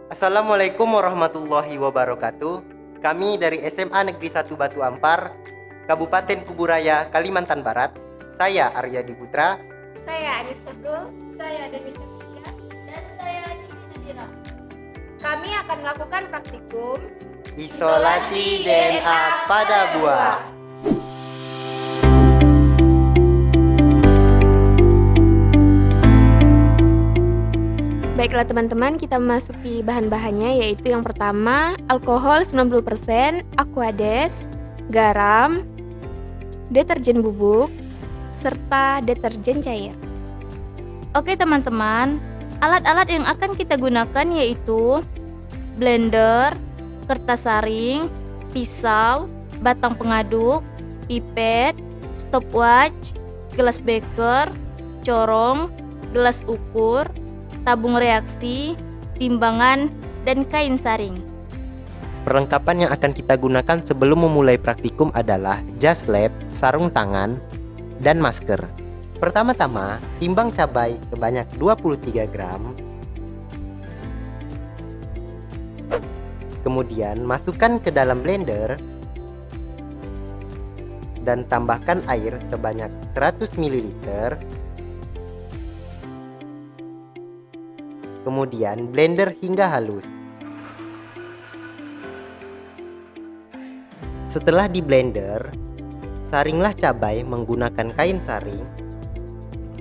Assalamualaikum warahmatullahi wabarakatuh. Kami dari SMA Negeri 1 Batu Ampar, Kabupaten Kuburaya, Kalimantan Barat. Saya Aryadi Putra. Saya Anis Syafrul. Saya Dewi Septia. Dan saya Cici Nadira. Kami akan melakukan praktikum Isolasi DNA pada buah. Baiklah teman-teman, kita memasuki bahan-bahannya, yaitu yang pertama alkohol 90%, aquades, garam, deterjen bubuk, serta deterjen cair. Oke teman-teman, alat-alat yang akan kita gunakan yaitu blender, kertas saring, pisau, batang pengaduk, pipet, stopwatch, gelas beker, corong, gelas ukur, tabung reaksi, timbangan, dan kain saring. Perlengkapan yang akan kita gunakan sebelum memulai praktikum adalah jas lab, sarung tangan, dan masker. Pertama-tama, timbang cabai sebanyak 23 gram. Kemudian masukkan ke dalam blender dan tambahkan air sebanyak 100 ml. Kemudian blender hingga halus. Setelah di blender, saringlah cabai menggunakan kain saring.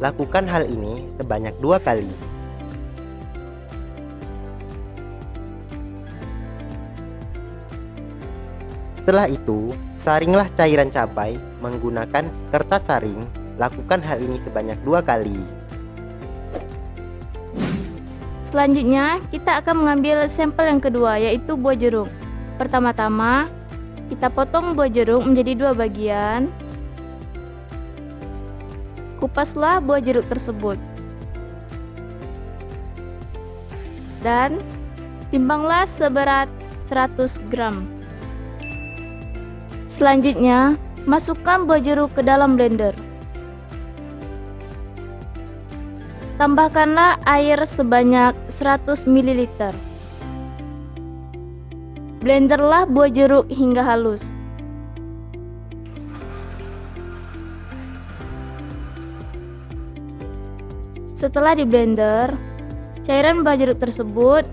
Lakukan hal ini sebanyak 2 kali. Setelah itu, saringlah cairan cabai menggunakan kertas saring. Lakukan hal ini sebanyak 2 kali. Selanjutnya, kita akan mengambil sampel yang kedua, yaitu buah jeruk. Pertama-tama, kita potong buah jeruk menjadi 2 bagian. Kupaslah buah jeruk tersebut. Dan timbanglah seberat 100 gram. Selanjutnya, masukkan buah jeruk ke dalam blender. Tambahkanlah air sebanyak 100 ml. Blenderlah buah jeruk hingga halus. Setelah diblender, cairan buah jeruk tersebut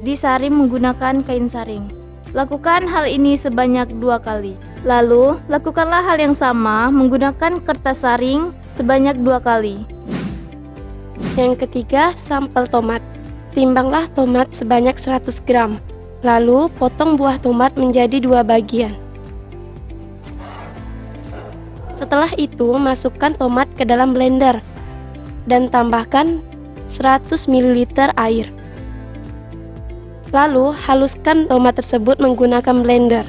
disaring menggunakan kain saring. Lakukan hal ini sebanyak 2 kali. Lalu, lakukanlah hal yang sama menggunakan kertas saring sebanyak 2 kali. Yang ketiga, sampel tomat. Timbanglah tomat sebanyak 100 gram. Lalu, potong buah tomat menjadi 2 bagian. Setelah itu, masukkan tomat ke dalam blender dan tambahkan 100 ml air. Lalu, haluskan tomat tersebut menggunakan blender.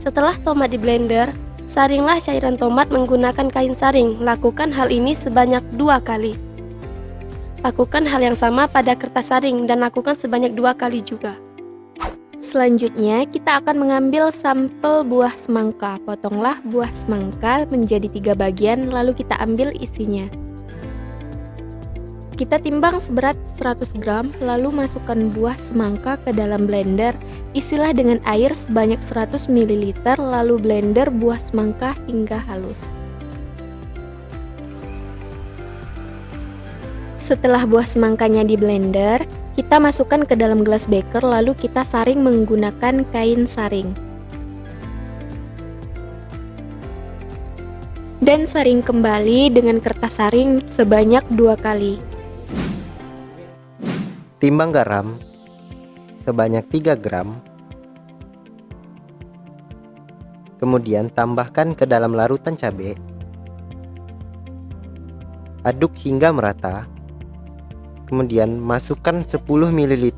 Setelah tomat di blender, saringlah cairan tomat menggunakan kain saring. Lakukan hal ini sebanyak 2 kali. Lakukan hal yang sama pada kertas saring dan lakukan sebanyak 2 kali juga. Selanjutnya, kita akan mengambil sampel buah semangka. Potonglah buah semangka menjadi 3 bagian, lalu kita ambil isinya. Kita timbang seberat 100 gram, lalu masukkan buah semangka ke dalam blender. Isilah dengan air sebanyak 100 ml, lalu blender buah semangka hingga halus. Setelah buah semangkanya di blender, kita masukkan ke dalam gelas beker, lalu kita saring menggunakan kain saring. Dan saring kembali dengan kertas saring sebanyak 2 kali. Timbang garam sebanyak 3 gram. Kemudian tambahkan ke dalam larutan cabai. Aduk hingga merata. Kemudian masukkan 10 ml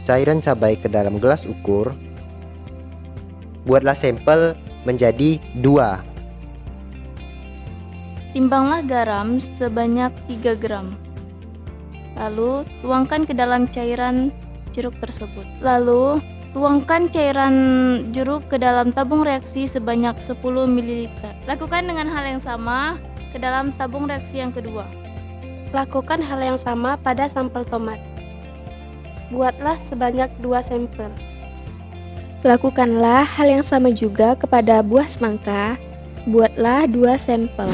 cairan cabai ke dalam gelas ukur. Buatlah sampel menjadi 2. Timbanglah garam sebanyak 3 gram. Lalu, tuangkan ke dalam cairan jeruk tersebut. Lalu, tuangkan cairan jeruk ke dalam tabung reaksi sebanyak 10 ml. Lakukan dengan hal yang sama ke dalam tabung reaksi yang kedua. Lakukan hal yang sama pada sampel tomat. Buatlah sebanyak 2 sampel. Lakukanlah hal yang sama juga kepada buah semangka. Buatlah 2 sampel.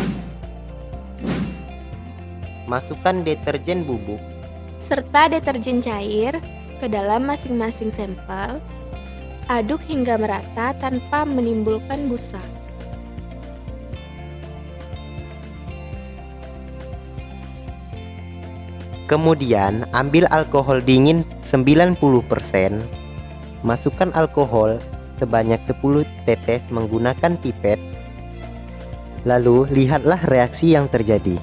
Masukkan deterjen bubuk Serta deterjen cair ke dalam masing-masing sampel. Aduk hingga merata tanpa menimbulkan busa. Kemudian ambil alkohol dingin 90%. Masukkan alkohol sebanyak 10 tetes menggunakan pipet. Lalu lihatlah reaksi yang terjadi.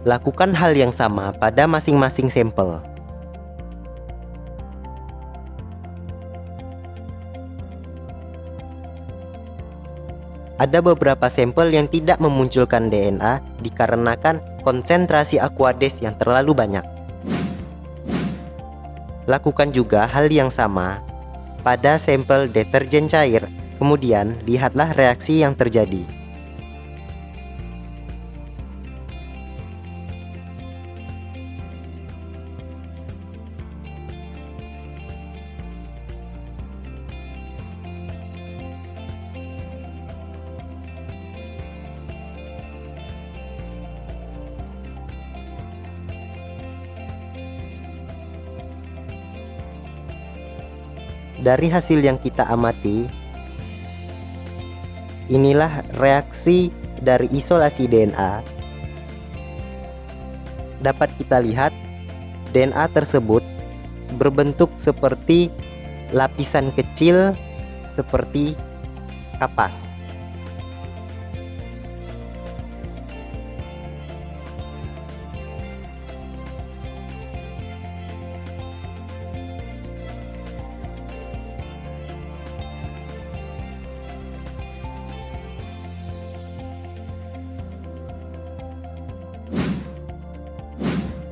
Lakukan hal yang sama pada masing-masing sampel. Ada beberapa sampel yang tidak memunculkan DNA dikarenakan konsentrasi Aquades yang terlalu banyak. Lakukan juga hal yang sama pada sampel deterjen cair, kemudian lihatlah reaksi yang terjadi. Dari hasil yang kita amati, inilah reaksi dari isolasi DNA. Dapat kita lihat DNA tersebut berbentuk seperti lapisan kecil seperti kapas.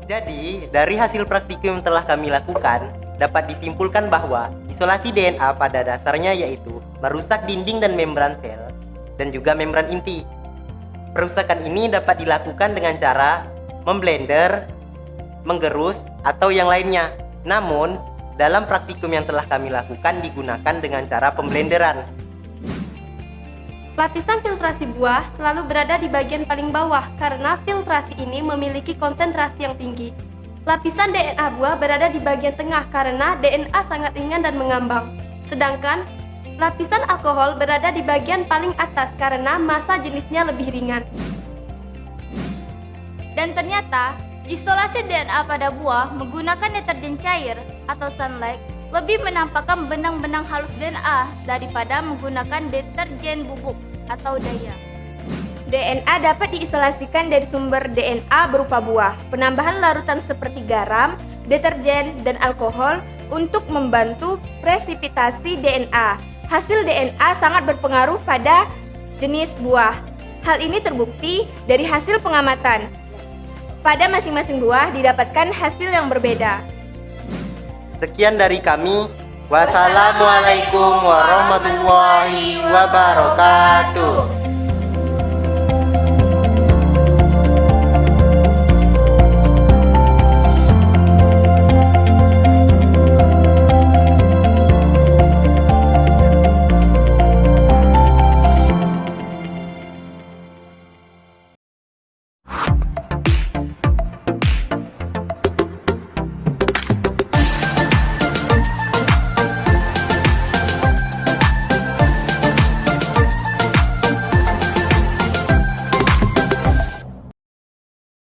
Jadi, dari hasil praktikum yang telah kami lakukan, dapat disimpulkan bahwa isolasi DNA pada dasarnya yaitu merusak dinding dan membran sel, dan juga membran inti. Perusakan ini dapat dilakukan dengan cara memblender, menggerus, atau yang lainnya. Namun, dalam praktikum yang telah kami lakukan digunakan dengan cara pemblenderan. Lapisan filtrasi buah selalu berada di bagian paling bawah karena filtrasi ini memiliki konsentrasi yang tinggi. Lapisan DNA buah berada di bagian tengah karena DNA sangat ringan dan mengambang. Sedangkan lapisan alkohol berada di bagian paling atas karena massa jenisnya lebih ringan. Dan ternyata, isolasi DNA pada buah menggunakan deterjen cair atau sunlight lebih menampakkan benang-benang halus DNA daripada menggunakan deterjen bubuk atau daya. DNA dapat diisolasikan dari sumber DNA berupa buah, penambahan larutan seperti garam, deterjen, dan alkohol untuk membantu presipitasi DNA. Hasil DNA sangat berpengaruh pada jenis buah. Hal ini terbukti dari hasil pengamatan. Pada masing-masing buah didapatkan hasil yang berbeda. Sekian dari kami. Wassalamualaikum warahmatullahi wabarakatuh.